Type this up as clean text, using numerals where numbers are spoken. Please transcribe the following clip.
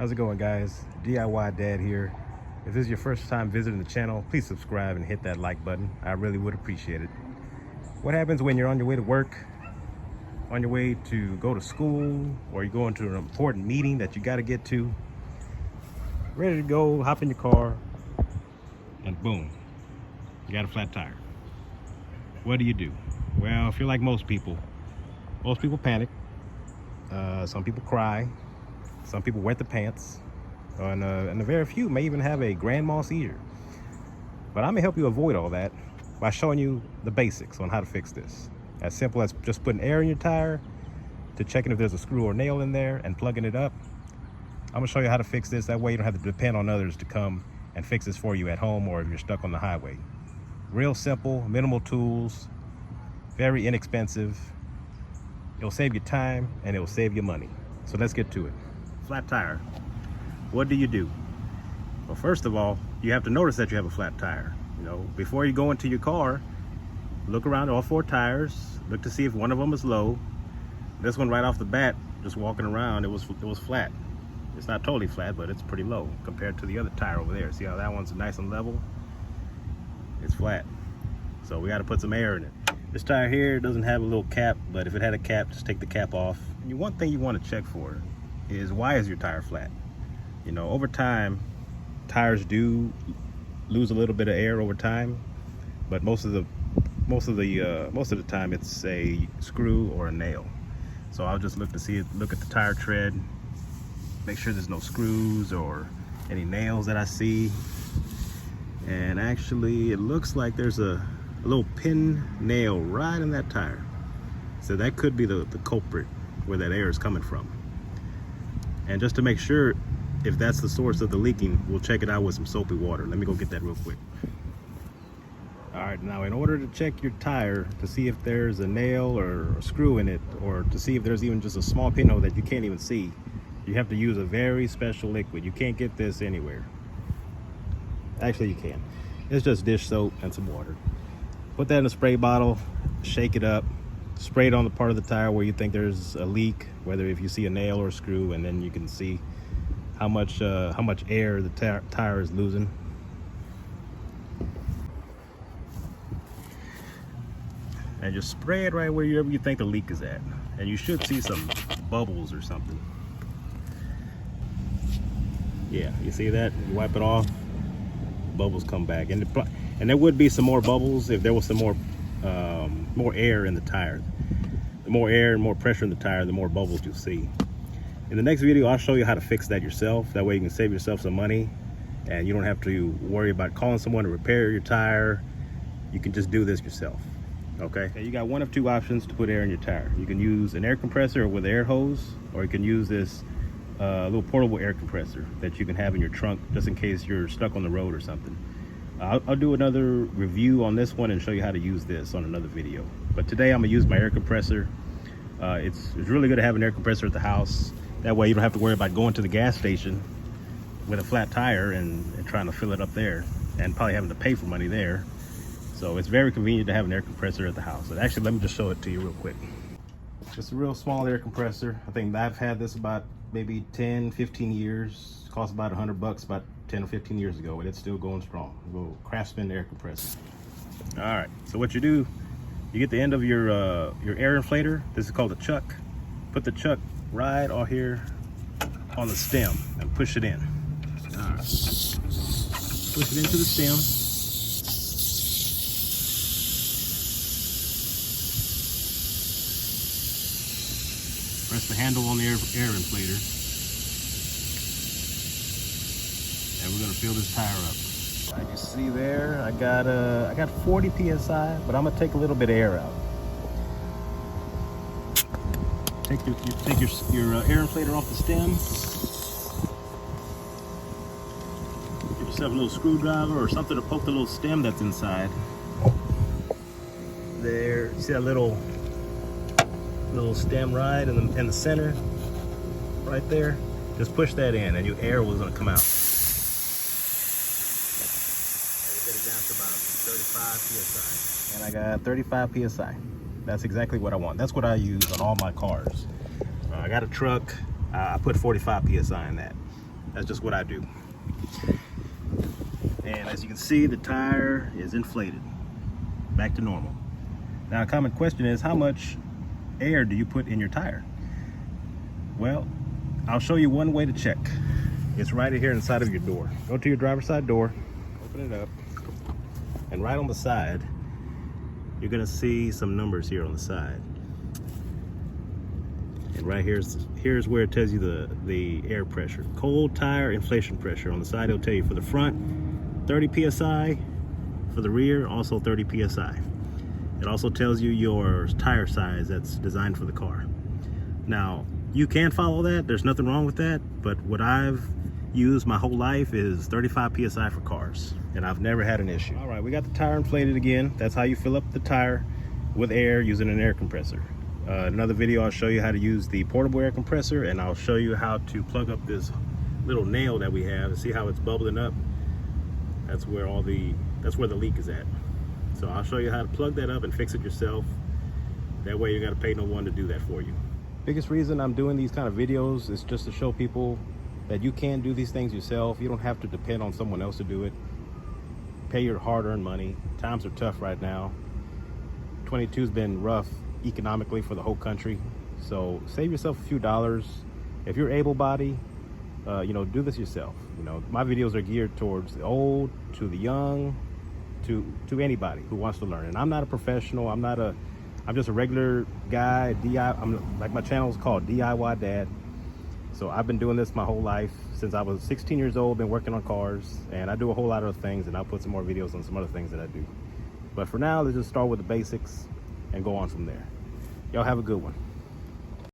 How's it going, guys? DIY Dad here. If this is your first time visiting the channel, please subscribe and hit that like button. I really would appreciate it. What happens when you're on your way to work, on your way to go to school, or you're going to an important meeting that you got to get to, ready to go, hop in your car, and boom, you got a flat tire. What do you do? Well, if you're like most people panic. Some people cry. Some people wet the pants, and a very few may even have a grand mal seizure. But I'm gonna help you avoid all that by showing you the basics on how to fix this. As simple as just putting air in your tire, to checking if there's a screw or nail in there and plugging it up. I'm gonna show you how to fix this. That way you don't have to depend on others to come and fix this for you at home or if you're stuck on the highway. Real simple, minimal tools, very inexpensive. It'll save you time and it'll save you money. So let's get to it. Flat tire. What do you do? Well, first of all, you have to notice that you have a flat tire. You know, before you go into your car, look around all four tires, look to see if one of them is low. This one right off the bat, just walking around, it was flat. It's not totally flat, but it's pretty low compared to the other tire over there. See how that one's nice and level? It's flat. So we got to put some air in it. This tire here doesn't have a little cap, but if it had a cap, just take the cap off. And one thing you want to check for is, why is your tire flat? You know, over time, tires do lose a little bit of air over time, but most of the time it's a screw or a nail. So I'll just look at the tire tread, make sure there's no screws or any nails that I see. And actually, it looks like there's a little pin nail right in that tire. So that could be the culprit where that air is coming from. And just to make sure if that's the source of the leaking, we'll check it out with some soapy water. Let me go get that real quick. All right, now in order to check your tire to see if there's a nail or a screw in it, or to see if there's even just a small pinhole that you can't even see, you have to use a very special liquid. You can't get this anywhere. Actually, you can. It's just dish soap and some water. Put that in a spray bottle, shake it up, spray it on the part of the tire where you think there's a leak, whether if you see a nail or a screw, and then you can see how much air the tire is losing. And just spray it right wherever you think the leak is at. And you should see some bubbles or something. Yeah, you see that? You wipe it off, bubbles come back. And there would be some more bubbles if there was some more air in the tire. The more air and more pressure in the tire, the more bubbles you'll see. In the next video, I'll show you how to fix that yourself. That way you can save yourself some money and you don't have to worry about calling someone to repair your tire. You can just do this yourself, okay? You got one of two options to put air in your tire. You can use an air compressor with an air hose, or you can use this little portable air compressor that you can have in your trunk just in case you're stuck on the road or something. I'll do another review on this one and show you how to use this on another video. But today I'm gonna use my air compressor. It's really good to have an air compressor at the house. That way you don't have to worry about going to the gas station with a flat tire and trying to fill it up there and probably having to pay for money there. So it's very convenient to have an air compressor at the house. And actually, let me just show it to you real quick. Just a real small air compressor. I think I've had this about maybe 10, 15 years. It cost about $100 about 10 or 15 years ago, and it's still going strong. A little Craftsman air compressor. All right, so what you do, you get the end of your air inflator. This is called a chuck. Put the chuck right on here on the stem and push it in. All right. Push it into the stem. Press the handle on the air inflator. And we're gonna fill this tire up. Right, you see there, I got 40 PSI, but I'm gonna take a little bit of air out. Take your air inflator off the stem. Get yourself a little screwdriver or something to poke the little stem that's inside. There, you see that little stem right in the center, right there? Just push that in and your air was gonna come out. And we'll get it down to about 35 PSI. And I got 35 PSI. That's exactly what I want. That's what I use on all my cars. I got a truck. I put 45 PSI in that. That's just what I do. And as you can see, the tire is inflated back to normal. Now, a common question is, how much air do you put in your tire? Well, I'll show you one way to check. It's right here inside of your door. Go to your driver's side door, open it up, and right on the side, you're gonna see some numbers here on the side. And right here's where it tells you the air pressure. Cold tire inflation pressure. On the side, it'll tell you for the front, 30 PSI. For the rear, also 30 PSI. It also tells you your tire size that's designed for the car. Now, you can follow that. There's nothing wrong with that. But what I've used my whole life is 35 PSI for cars. And I've never had an issue. All right, we got the tire inflated again. That's how you fill up the tire with air using an air compressor. Another video, I'll show you how to use the portable air compressor, and I'll show you how to plug up this little nail that we have and see how it's bubbling up. That's where the leak is at. So I'll show you how to plug that up and fix it yourself. That way you got to pay no one to do that for you. Biggest reason I'm doing these kind of videos is just to show people that you can do these things yourself. You don't have to depend on someone else to do it. Pay your hard-earned money. Times are tough right now. 22's been rough economically for the whole country. So save yourself a few dollars. If you're able-bodied, do this yourself. My videos are geared towards the old, to the young, to anybody who wants to learn. And I'm not a professional. I'm just a regular guy. Like my channel is called DIY Dad. So I've been doing this my whole life since I was 16 years old. Been working on cars, and I do a whole lot of things. And I'll put some more videos on some other things that I do. But for now, let's just start with the basics and go on from there. Y'all have a good one.